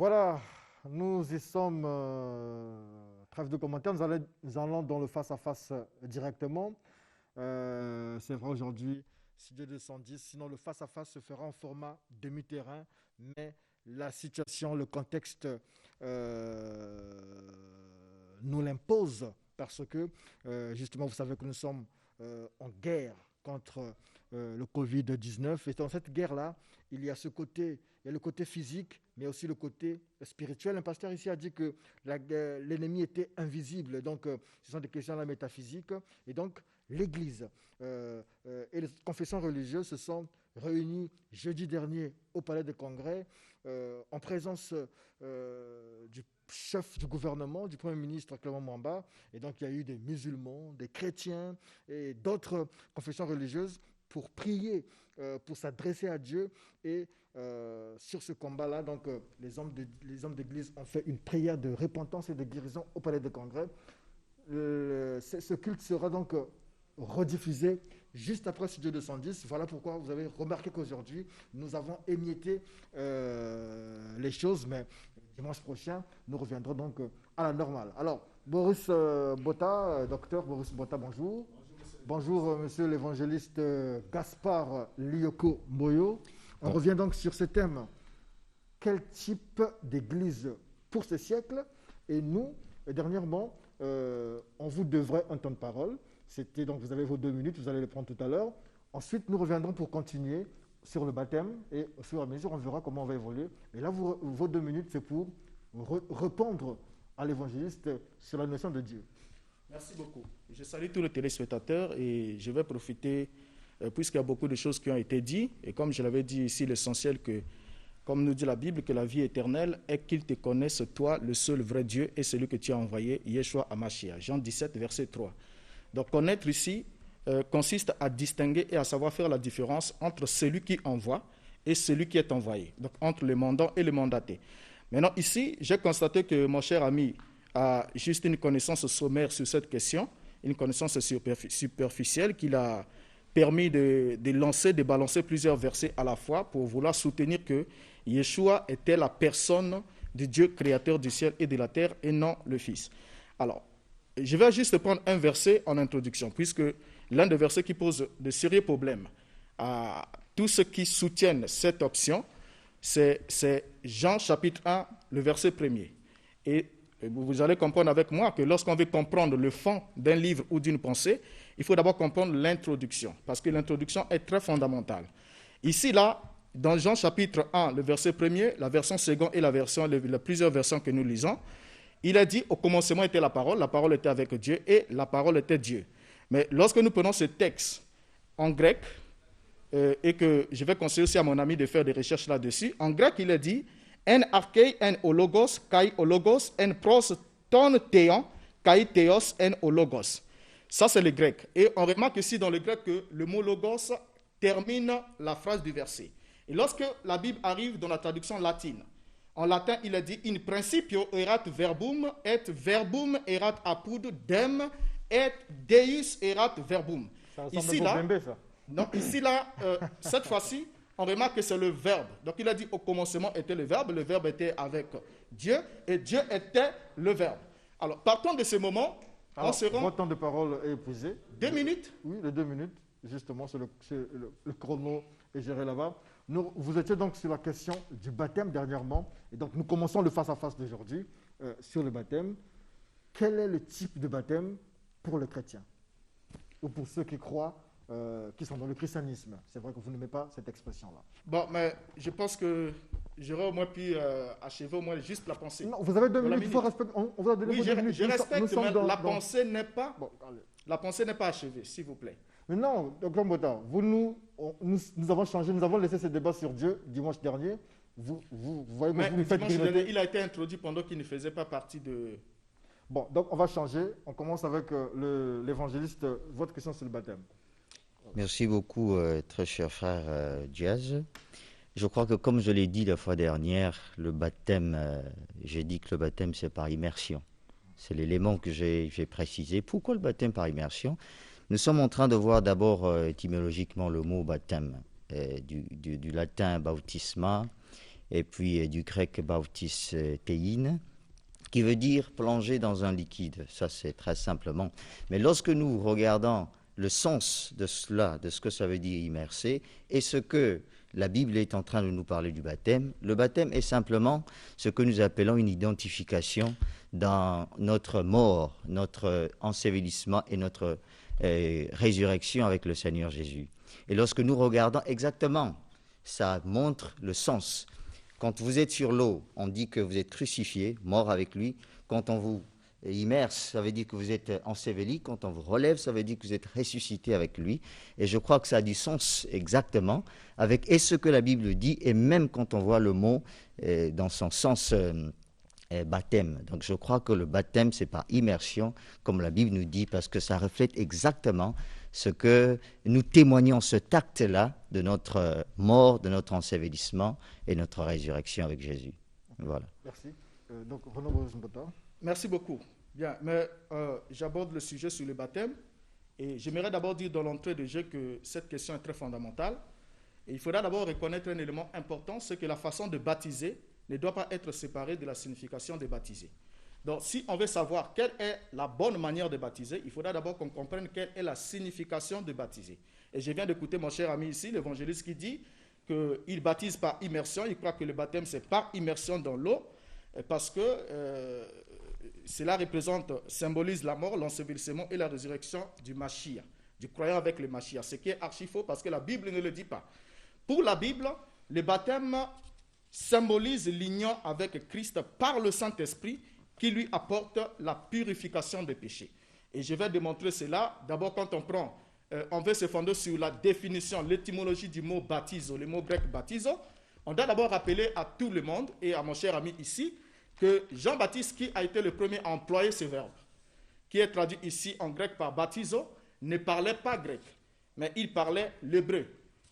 Voilà, nous y sommes. Trêve de commentaires, nous allons dans le face-à-face directement. C'est vrai aujourd'hui, studio 210, sinon le face-à-face se fera en format demi-terrain, mais la situation, le contexte nous l'impose parce que justement, vous savez que nous sommes en guerre contre le Covid-19. Et dans cette guerre-là, il y a ce côté, il y a le côté physique, mais aussi le côté spirituel. Un pasteur ici a dit que l'ennemi était invisible. Donc, ce sont des questions de la métaphysique. Et donc, l'Église et les confessions religieuses se sont réunies jeudi dernier au Palais des Congrès en présence du chef du gouvernement, du Premier ministre Clément Mwamba. Et donc, il y a eu des musulmans, des chrétiens et d'autres confessions religieuses pour prier, pour s'adresser à Dieu. Et sur ce combat-là, donc, les hommes d'église ont fait une prière de repentance et de guérison au Palais des Congrès. Ce culte sera donc rediffusé juste après Studio 210. Voilà pourquoi vous avez remarqué qu'aujourd'hui, nous avons émietté les choses, mais dimanche prochain, nous reviendrons donc à la normale. Alors, Boris Botta, docteur Boris Botta, bonjour. Bonjour, monsieur l'évangéliste Gaspard Lioko Moyo. On revient donc sur ce thème. Quel type d'église pour ce siècle? Et nous, dernièrement, on vous devrait un temps de parole. C'était donc, vous avez vos 2 minutes, vous allez les prendre tout à l'heure. Ensuite, nous reviendrons pour continuer sur le baptême et au fur et à mesure, on verra comment on va évoluer. Et là, vos 2 minutes, c'est pour répondre à l'évangéliste sur la notion de Dieu. Merci beaucoup. Je salue tous les téléspectateurs et je vais profiter, puisqu'il y a beaucoup de choses qui ont été dites, et comme je l'avais dit ici, l'essentiel que, comme nous dit la Bible, que la vie éternelle est qu'ils te connaissent, toi, le seul vrai Dieu, et celui que tu as envoyé, Yeshua HaMashiach. Jean 17, verset 3. Donc connaître ici consiste à distinguer et à savoir faire la différence entre celui qui envoie et celui qui est envoyé, donc entre le mandant et le mandaté. Maintenant ici, j'ai constaté que mon cher ami a juste une connaissance sommaire sur cette question, une connaissance superficielle qui l'a permis de lancer, de balancer plusieurs versets à la fois pour vouloir soutenir que Yeshua était la personne de Dieu créateur du ciel et de la terre et non le Fils. Alors, je vais juste prendre un verset en introduction, puisque l'un des versets qui pose de sérieux problèmes à tous ceux qui soutiennent cette option, c'est Jean chapitre 1, le verset 1er. Et vous allez comprendre avec moi que lorsqu'on veut comprendre le fond d'un livre ou d'une pensée, il faut d'abord comprendre l'introduction, parce que l'introduction est très fondamentale. Ici, là, dans Jean chapitre 1, le verset 1er, la version seconde et les plusieurs versions que nous lisons, il a dit, au commencement était la parole était avec Dieu et la parole était Dieu. Mais lorsque nous prenons ce texte en grec, et que je vais conseiller aussi à mon ami de faire des recherches là-dessus, en grec, il a dit, en archei en ologos, kai ologos, en pros ton theon, kai theos en ologos. Ça, c'est le grec. Et on remarque ici dans le grec que le mot logos termine la phrase du verset. Et lorsque la Bible arrive dans la traduction latine, en latin, il a dit « In principio erat verbum, et verbum erat apud dem, et Deus erat verbum ». Ici, là, ça. Non, ici, là, cette fois-ci, on remarque que c'est le verbe. Donc, il a dit « Au commencement était le verbe était avec Dieu, et Dieu était le verbe ». Alors, partant de ce moment, on se rend... Votre temps de parole est épuisé. 2 minutes? Oui, les 2 minutes, justement, c'est le chrono est géré là-bas. Vous étiez donc sur la question du baptême dernièrement, et donc nous commençons le face-à-face d'aujourd'hui sur le baptême. Quel est le type de baptême pour les chrétiens ou pour ceux qui croient, qui sont dans le christianisme? C'est vrai que vous n'aimez pas cette expression-là. Bon, mais je pense que j'aurais au moins pu achever au moins juste la pensée. Non, vous avez 2 minutes, il faut respecter. On vous a donné oui, 2 minutes. Je respecte, mais la pensée n'est pas... Bon, la pensée n'est pas achevée, s'il vous plaît. Mais non, Dr Mbota, nous avons changé, nous avons laissé ce débat sur Dieu dimanche dernier. Vous voyez, mais vous nous faites grignoter. Il a été introduit pendant qu'il ne faisait pas partie de... Bon, donc on va changer. On commence avec l'évangéliste. Votre question sur le baptême. Merci beaucoup, très cher frère Diaz. Je crois que comme je l'ai dit la fois dernière, le baptême, j'ai dit que le baptême c'est par immersion. C'est l'élément que j'ai précisé. Pourquoi le baptême par immersion? Nous sommes en train de voir d'abord étymologiquement le mot baptême, du latin bautisma, et puis du grec baptis théine, qui veut dire plonger dans un liquide. Ça, c'est très simplement. Mais lorsque nous regardons le sens de cela, de ce que ça veut dire immerser, et ce que la Bible est en train de nous parler du baptême, le baptême est simplement ce que nous appelons une identification dans notre mort, notre ensevelissement et notre résurrection avec le Seigneur Jésus. Et lorsque nous regardons exactement, ça montre le sens. Quand vous êtes sur l'eau, on dit que vous êtes crucifié, mort avec lui. Quand on vous immerse, ça veut dire que vous êtes enseveli. Quand on vous relève, ça veut dire que vous êtes ressuscité avec lui. Et je crois que ça a du sens exactement avec et ce que la Bible dit, et même quand on voit le mot dans son sens baptême. Donc je crois que le baptême, c'est par immersion, comme la Bible nous dit, parce que ça reflète exactement ce que nous témoignons, cet acte-là de notre mort, de notre ensevelissement et notre résurrection avec Jésus. Voilà. Merci. Donc, Renaud Boris-Mbota. Merci beaucoup. Bien, mais j'aborde le sujet sur le baptême et j'aimerais d'abord dire dans l'entrée de jeu que cette question est très fondamentale. Et il faudra d'abord reconnaître un élément important, c'est que la façon de baptiser ne doit pas être séparée de la signification de baptiser. Donc, si on veut savoir quelle est la bonne manière de baptiser, il faudra d'abord qu'on comprenne quelle est la signification de baptiser. Et je viens d'écouter mon cher ami ici, l'évangéliste, qui dit qu'il baptise par immersion. Il croit que le baptême, c'est par immersion dans l'eau, parce que cela symbolise la mort, l'ensevelissement et la résurrection du Mashiach, du croyant avec le Mashiach. Ce qui est archi faux, parce que la Bible ne le dit pas. Pour la Bible, le baptême symbolise l'union avec Christ par le Saint-Esprit, qui lui apporte la purification des péchés. Et je vais démontrer cela. D'abord, quand on veut se fonder sur la définition, l'étymologie du mot baptizo, le mot grec baptizo, on doit d'abord rappeler à tout le monde et à mon cher ami ici que Jean-Baptiste, qui a été le premier à employer ce verbe, qui est traduit ici en grec par baptizo, ne parlait pas grec, mais il parlait l'hébreu.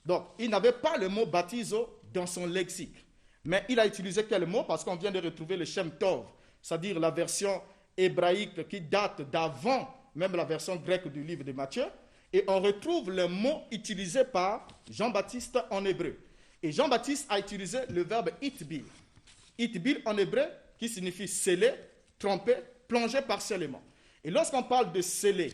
Donc, il n'avait pas le mot baptizo dans son lexique. Mais il a utilisé quel mot? Parce qu'on vient de retrouver le Shem Tov, c'est-à-dire la version hébraïque qui date d'avant même la version grecque du livre de Matthieu, et on retrouve le mot utilisé par Jean-Baptiste en hébreu. Et Jean-Baptiste a utilisé le verbe itbil. Itbil en hébreu qui signifie sceller, tremper, plonger partiellement. Et lorsqu'on parle de sceller,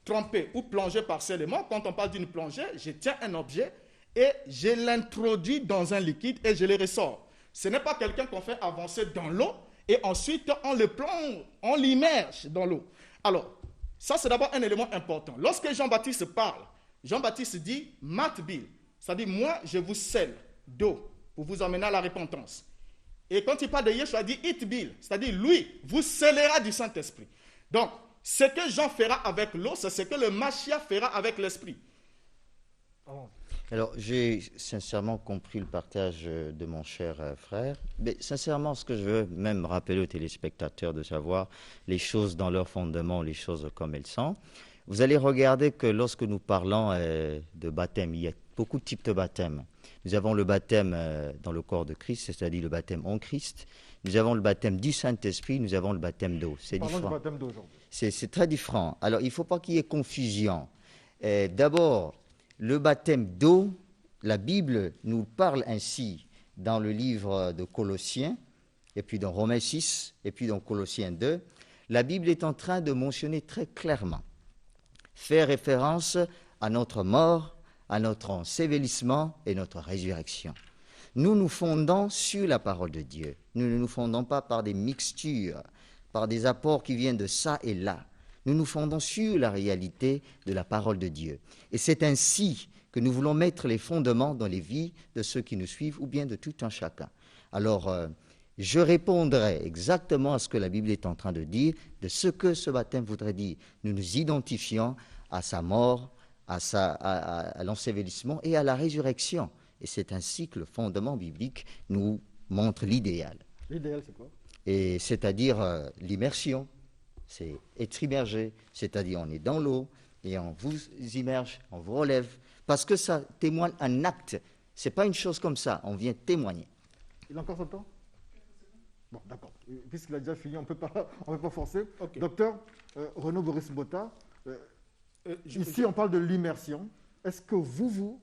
tremper ou plonger partiellement, quand on parle d'une plongée, je tiens un objet et je l'introduis dans un liquide et je le ressors. Ce n'est pas quelqu'un qu'on fait avancer dans l'eau et ensuite on le plonge, on l'immerge dans l'eau. Alors, ça c'est d'abord un élément important. Lorsque Jean-Baptiste parle, Jean-Baptiste dit « matbil », c'est-à-dire « moi je vous scelle d'eau pour vous amener à la repentance ». Et quand il parle de Yeshua, il dit « itbil », c'est-à-dire « lui vous scellera du Saint-Esprit ». Donc, ce que Jean fera avec l'eau, c'est ce que le Mashiach fera avec l'Esprit. Alors, j'ai sincèrement compris le partage de mon cher frère, mais sincèrement, ce que je veux même rappeler aux téléspectateurs, de savoir les choses dans leur fondement, les choses comme elles sont. Vous allez regarder que lorsque nous parlons de baptême, il y a beaucoup de types de baptême. Nous avons le baptême dans le corps de Christ, c'est-à-dire le baptême en Christ. Nous avons le baptême du Saint-Esprit, nous avons le baptême d'eau. C'est différent. Parlons du baptême d'eau aujourd'hui. C'est très différent. Alors, il ne faut pas qu'il y ait confusion. D'abord, le baptême d'eau, la Bible nous parle ainsi dans le livre de Colossiens, et puis dans Romains 6, et puis dans Colossiens 2. La Bible est en train de mentionner très clairement, faire référence à notre mort, à notre ensevelissement et notre résurrection. Nous nous fondons sur la parole de Dieu. Nous ne nous fondons pas par des mixtures, par des apports qui viennent de ça et là. Nous nous fondons sur la réalité de la parole de Dieu. Et c'est ainsi que nous voulons mettre les fondements dans les vies de ceux qui nous suivent ou bien de tout un chacun. Alors, je répondrai exactement à ce que la Bible est en train de dire, de ce que ce baptême voudrait dire. Nous nous identifions à sa mort, à l'ensevelissement et à la résurrection. Et c'est ainsi que le fondement biblique nous montre l'idéal. L'idéal, c'est quoi? Et c'est-à-dire l'immersion. C'est être immergé, c'est-à-dire on est dans l'eau et on vous immerge, on vous relève, parce que ça témoigne un acte. Ce n'est pas une chose comme ça, on vient témoigner. Il a encore son temps? Bon, d'accord. Puisqu'il a déjà fini, on ne peut pas forcer. Okay. Docteur Renaud Boris-Mbota, ici on parle de l'immersion. Est-ce que vous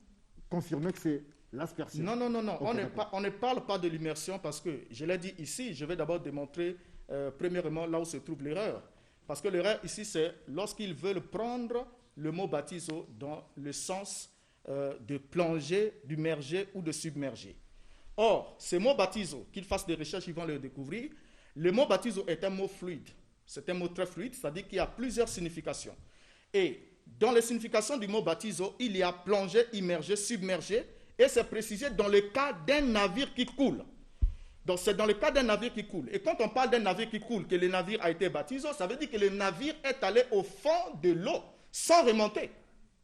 confirmez que c'est l'aspersion. Non. Ok, On ne parle pas de l'immersion parce que, je l'ai dit ici, je vais d'abord démontrer premièrement là où se trouve l'erreur. Parce que l'erreur ici, c'est lorsqu'ils veulent prendre le mot baptiso dans le sens de plonger, d'immerger ou de submerger. Or, ce mot baptiso, qu'ils fassent des recherches, ils vont le découvrir. Le mot baptiso est un mot fluide. C'est un mot très fluide, c'est-à-dire qu'il y a plusieurs significations. Et dans les significations du mot baptiso, il y a plongé, immergé, submergé, et c'est précisé dans le cas d'un navire qui coule. Donc c'est dans le cas d'un navire qui coule. Et quand on parle d'un navire qui coule, que le navire a été baptisé, ça veut dire que le navire est allé au fond de l'eau, sans remonter.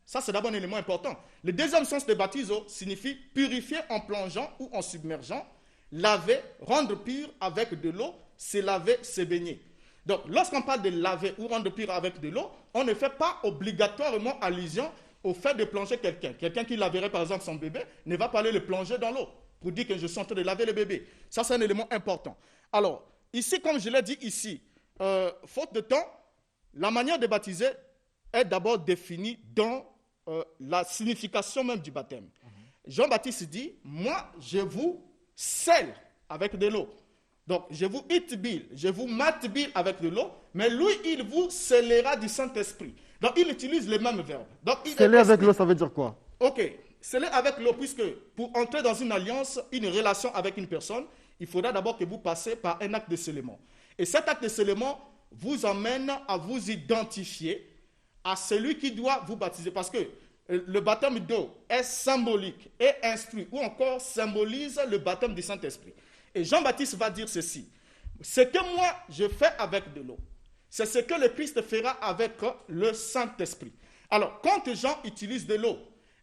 Ça, c'est d'abord un élément important. Le deuxième sens de baptiso signifie purifier en plongeant ou en submergeant, laver, rendre pur avec de l'eau, se laver, se baigner. Donc, lorsqu'on parle de laver ou rendre pur avec de l'eau, on ne fait pas obligatoirement allusion au fait de plonger quelqu'un. Quelqu'un qui laverait par exemple son bébé ne va pas aller le plonger dans l'eau pour dire que je suis en train de laver le bébé. Ça, c'est un élément important. Alors, ici, comme je l'ai dit ici, faute de temps, la manière de baptiser est d'abord définie dans la signification même du baptême. Jean-Baptiste dit, moi, je vous scelle avec de l'eau. Donc, je vous itbil, je vous matbil avec de l'eau, mais lui, il vous scellera du Saint-Esprit. Donc, il utilise le même verbe. Sceller avec l'eau, ça veut dire quoi? Ok, sceller avec l'eau, puisque pour entrer dans une alliance, une relation avec une personne, il faudra d'abord que vous passez par un acte de scellement. Et cet acte de scellement vous emmène à vous identifier à celui qui doit vous baptiser. Parce que le baptême d'eau est symbolique et instruit, ou encore symbolise le baptême du Saint-Esprit. Et Jean-Baptiste va dire ceci. Ce que moi je fais avec de l'eau, c'est ce que le Christ fera avec le Saint-Esprit. Alors, quand Jean utilise de l'eau,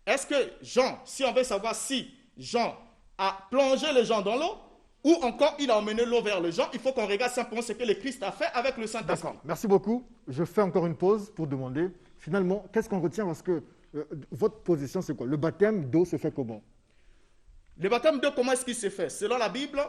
est-ce que Jean, si on veut savoir si Jean a plongé les gens dans l'eau, ou encore il a emmené l'eau vers les gens, il faut qu'on regarde simplement ce que le Christ a fait avec le Saint-Esprit. D'accord, merci beaucoup. Je fais encore une pause pour demander, finalement, qu'est-ce qu'on retient? Parce que votre position, c'est quoi? Le baptême d'eau se fait comment? Le baptême d'eau, comment est-ce qu'il se fait? Selon la Bible,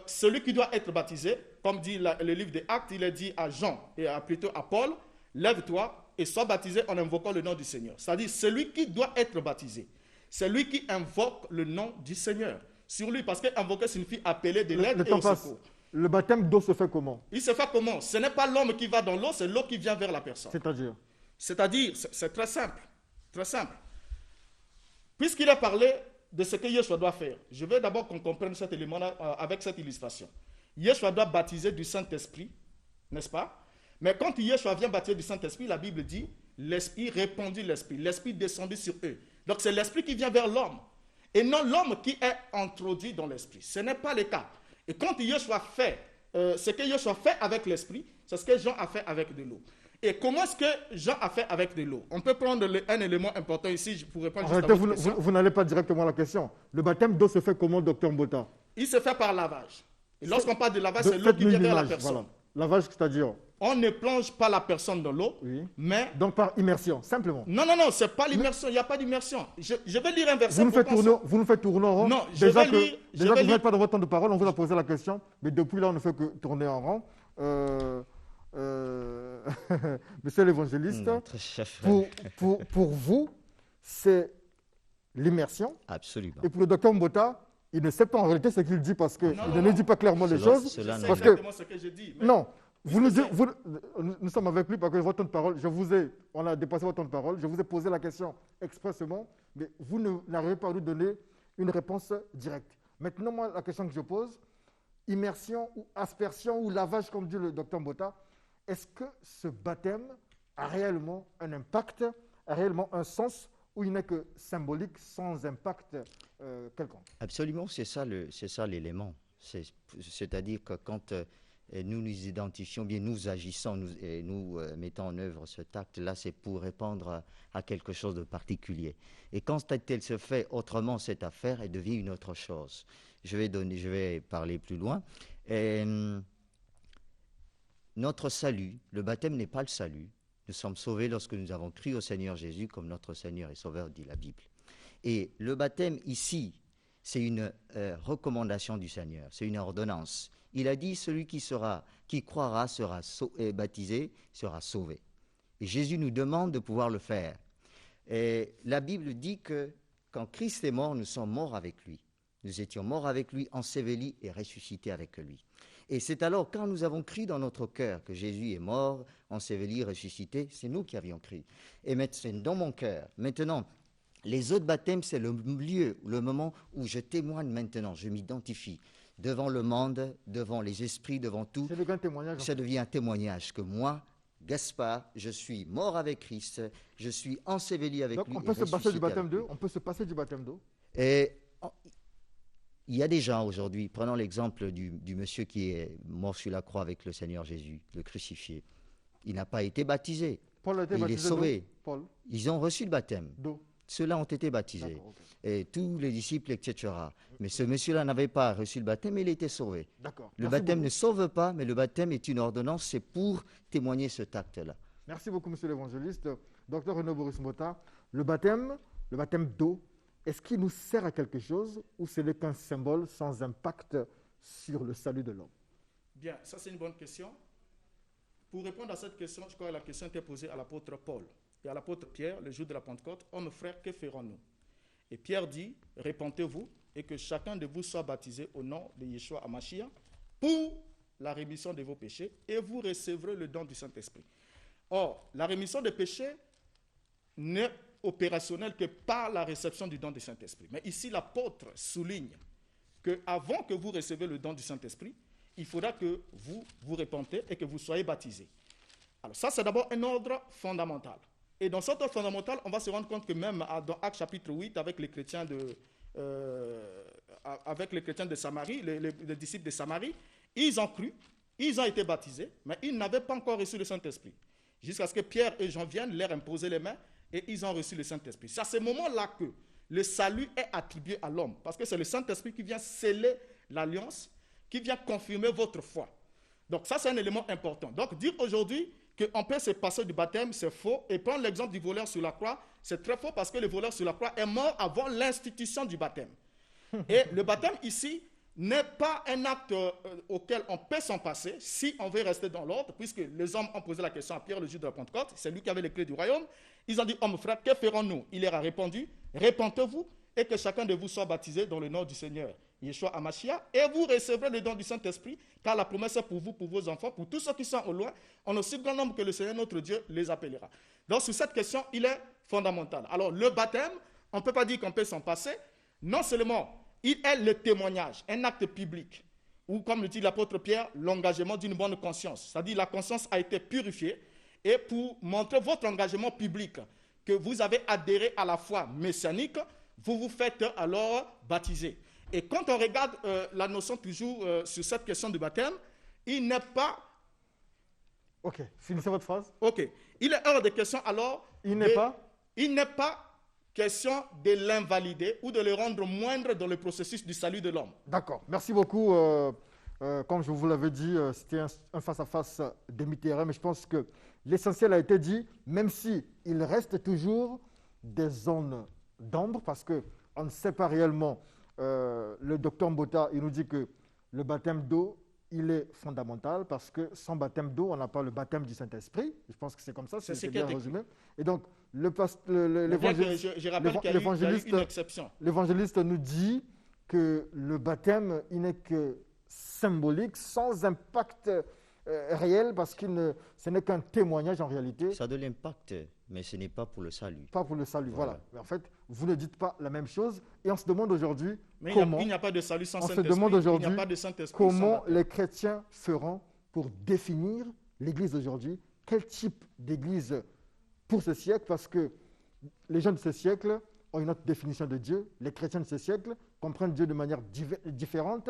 celui qui doit être baptisé, comme dit le livre des Actes, il est dit à Jean et plutôt à Paul, lève-toi et sois baptisé en invoquant le nom du Seigneur. C'est-à-dire, celui qui doit être baptisé, c'est lui qui invoque le nom du Seigneur sur lui, parce que invoquer signifie appeler de l'aide et au secours. Le baptême d'eau se fait comment? Il se fait comment? Ce n'est pas l'homme qui va dans l'eau, c'est l'eau qui vient vers la personne. C'est-à-dire, c'est très simple. Très simple. Puisqu'il a parlé de ce que Yeshua doit faire, je veux d'abord qu'on comprenne cet élément-là avec cette illustration. Yeshua doit baptiser du Saint-Esprit, n'est-ce pas? Mais quand Yeshua vient baptiser du Saint-Esprit, la Bible dit, l'Esprit répandit l'Esprit, l'Esprit descendit sur eux. Donc c'est l'Esprit qui vient vers l'homme, et non l'homme qui est introduit dans l'Esprit. Ce n'est pas le cas. Et quand Yeshua fait, ce que Yeshua fait avec l'Esprit, c'est ce que Jean a fait avec de l'eau. Et comment est-ce que Jean a fait avec de l'eau? On peut prendre un élément important ici pour répondre juste à votre question. Vous n'allez pas directement à la question. Le baptême d'eau se fait comment, docteur Mbota? Il se fait par lavage. Et lorsqu'on parle de lavage, c'est l'eau qui vient vers la personne. Voilà. Lavage, c'est-à-dire? On ne plonge pas la personne dans l'eau, oui. Mais... Donc par immersion, simplement. Non, ce n'est pas l'immersion, il n'y a pas d'immersion. Je vais lire un verset. Vous nous faites tourner en rond. Non, déjà que vous n'êtes pas dans votre temps de parole, on vous a posé la question, mais depuis là, on ne fait que tourner en rond. Monsieur l'évangéliste, pour vous, c'est l'immersion. Absolument. Et pour le docteur Mbota, il ne sait pas en réalité ce qu'il dit parce qu'il ne dit pas clairement les choses. C'est exactement ce que je dis. Mais... Non, nous sommes avec lui parce que votre temps de parole, on a dépassé votre temps de parole, je vous ai posé la question expressément, mais vous n'arrivez pas à nous donner une réponse directe. Maintenant, moi, la question que je pose, immersion ou aspersion ou lavage, comme dit le docteur Mbota, est-ce que ce baptême a réellement un impact, a réellement un sens, ou il n'est que symbolique, sans impact quelconque? Absolument, c'est ça l'élément. C'est-à-dire que quand nous nous identifions, bien nous agissons, nous mettons en œuvre cet acte-là, c'est pour répondre à quelque chose de particulier. Et quand elle se fait autrement, cette affaire, elle devient une autre chose. Je vais parler plus loin. Notre salut, le baptême n'est pas le salut. Nous sommes sauvés lorsque nous avons cru au Seigneur Jésus comme notre Seigneur et Sauveur, dit la Bible. Et le baptême ici, c'est une recommandation du Seigneur, c'est une ordonnance. Il a dit, celui qui croira sera baptisé, sera sauvé. Et Jésus nous demande de pouvoir le faire. Et la Bible dit que quand Christ est mort, nous sommes morts avec lui. Nous étions morts avec lui, ensevelis et ressuscités avec lui. Et c'est alors quand nous avons cru dans notre cœur que Jésus est mort, enseveli, ressuscité, c'est nous qui avions cru. Et maintenant, c'est dans mon cœur. Maintenant, les autres baptêmes, c'est le lieu, le moment où je témoigne maintenant, je m'identifie devant le monde, devant les esprits, devant tout. C'est le grand témoignage. Ça devient un témoignage que moi, Gaspard, je suis mort avec Christ, je suis enseveli avec lui. Donc on peut se passer du baptême d'eau. d'eau. On peut se passer du baptême d'eau. Et il y a des gens aujourd'hui, prenons l'exemple du monsieur qui est mort sur la croix avec le Seigneur Jésus, le crucifié. Il n'a pas été baptisé. Paul a été Il est baptisé sauvé. d'eau. Paul, Ils ont reçu le baptême. d'eau. Ceux-là ont été baptisés. D'accord, ok. Et tous les disciples, etc. Mais ce monsieur-là n'avait pas reçu le baptême, il était sauvé. D'accord. Le Merci baptême beaucoup. ne sauve pas, mais le baptême est une ordonnance, c'est pour témoigner cet acte-là. Merci beaucoup, monsieur l'évangéliste. Docteur Renaud Boris Mota, le baptême d'eau, est-ce qu'il nous sert à quelque chose ou ce n'est qu'un symbole sans impact sur le salut de l'homme? Bien, ça c'est une bonne question. Pour répondre à cette question, je crois que la question était posée à l'apôtre Paul et à l'apôtre Pierre le jour de la Pentecôte. Hommes frères, que ferons-nous? Et Pierre dit, répentez-vous et que chacun de vous soit baptisé au nom de Yeshua HaMashiach pour la rémission de vos péchés et vous recevrez le don du Saint-Esprit. Or, la rémission des péchés n'est opérationnelle que par la réception du don du Saint-Esprit. Mais ici, l'apôtre souligne qu'avant que vous recevez le don du Saint-Esprit, il faudra que vous vous repentez et que vous soyez baptisés. Alors ça, c'est d'abord un ordre fondamental. Et dans cet ordre fondamental, on va se rendre compte que même dans Actes chapitre 8, avec les chrétiens de Samarie, les disciples de Samarie, ils ont cru, ils ont été baptisés, mais ils n'avaient pas encore reçu le Saint-Esprit. Jusqu'à ce que Pierre et Jean viennent leur imposer les mains et ils ont reçu le Saint-Esprit. C'est à ce moment-là que le salut est attribué à l'homme, parce que c'est le Saint-Esprit qui vient sceller l'alliance, qui vient confirmer votre foi. Donc ça, c'est un élément important. Donc dire aujourd'hui qu'on peut se passer du baptême, c'est faux. Et prendre l'exemple du voleur sur la croix, c'est très faux parce que le voleur sur la croix est mort avant l'institution du baptême. Et le baptême ici n'est pas un acte auquel on peut s'en passer si on veut rester dans l'ordre, puisque les hommes ont posé la question à Pierre le jour de la Pentecôte, c'est lui qui avait les clés du royaume. Ils ont dit, hommes frères, que ferons-nous? Il leur a répondu, repentez-vous et que chacun de vous soit baptisé dans le nom du Seigneur Yeshua HaMashiach, et vous recevrez le don du Saint-Esprit, car la promesse est pour vous, pour vos enfants, pour tous ceux qui sont au loin, en aussi grand nombre que le Seigneur notre Dieu les appellera. Donc sur cette question, il est fondamental. Alors le baptême, on ne peut pas dire qu'on peut s'en passer. Non seulement il est le témoignage, un acte public, ou comme le dit l'apôtre Pierre, l'engagement d'une bonne conscience. C'est-à-dire la conscience a été purifiée, et pour montrer votre engagement public, que vous avez adhéré à la foi messianique, vous vous faites alors baptiser. Et quand on regarde la notion toujours sur cette question du baptême, il n'est pas... Ok, finissez votre phrase. Ok, il est hors de question alors... Il n'est pas question de l'invalider ou de le rendre moindre dans le processus du salut de l'homme. D'accord, merci beaucoup. Comme je vous l'avais dit, c'était un face-à-face demi-terrain, mais je pense que l'essentiel a été dit, même si il reste toujours des zones d'ombre, parce qu'on ne sait pas réellement. Le docteur Mbota, il nous dit que le baptême d'eau, il est fondamental, parce que sans baptême d'eau, on n'a pas le baptême du Saint-Esprit. Je pense que c'est comme ça, c'est bien résumé. Et donc, l'évangéliste nous dit que le baptême, il n'est que symbolique, sans impact réel, parce que ce n'est qu'un témoignage en réalité. Ça a de l'impact, mais ce n'est pas pour le salut. Pas pour le salut, voilà. Mais en fait, vous ne dites pas la même chose, et on se demande aujourd'hui comment... Il n'y a pas de salut sans Saint-Esprit. On se demande aujourd'hui comment les les chrétiens feront pour définir l'Église d'aujourd'hui. Quel type d'Église pour ce siècle? Parce que les gens de ce siècle ont une autre définition de Dieu. Les chrétiens de ce siècle comprennent Dieu de manière différente.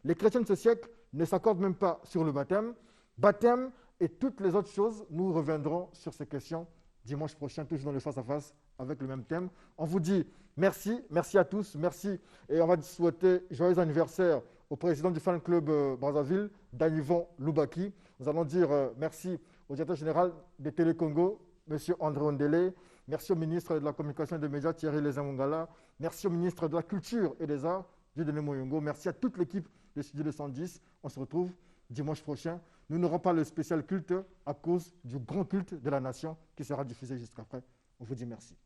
Les chrétiens de ce siècle ne s'accordent même pas sur le baptême. Baptême et toutes les autres choses, nous reviendrons sur ces questions dimanche prochain, toujours dans le face-à-face, avec le même thème. On vous dit merci à tous, merci. Et on va souhaiter joyeux anniversaire au président du fan club Brazzaville, Danivon Loubaki. Nous allons dire merci au directeur général de Télé Congo, M. André Ondele. Merci au ministre de la Communication et des Médias, Thierry Lezamungala. Merci au ministre de la Culture et des Arts, Dieudonné Moyongo. Merci à toute l'équipe de Studio 210. On se retrouve dimanche prochain. Nous n'aurons pas le spécial culte à cause du grand culte de la nation qui sera diffusé juste après. On vous dit merci.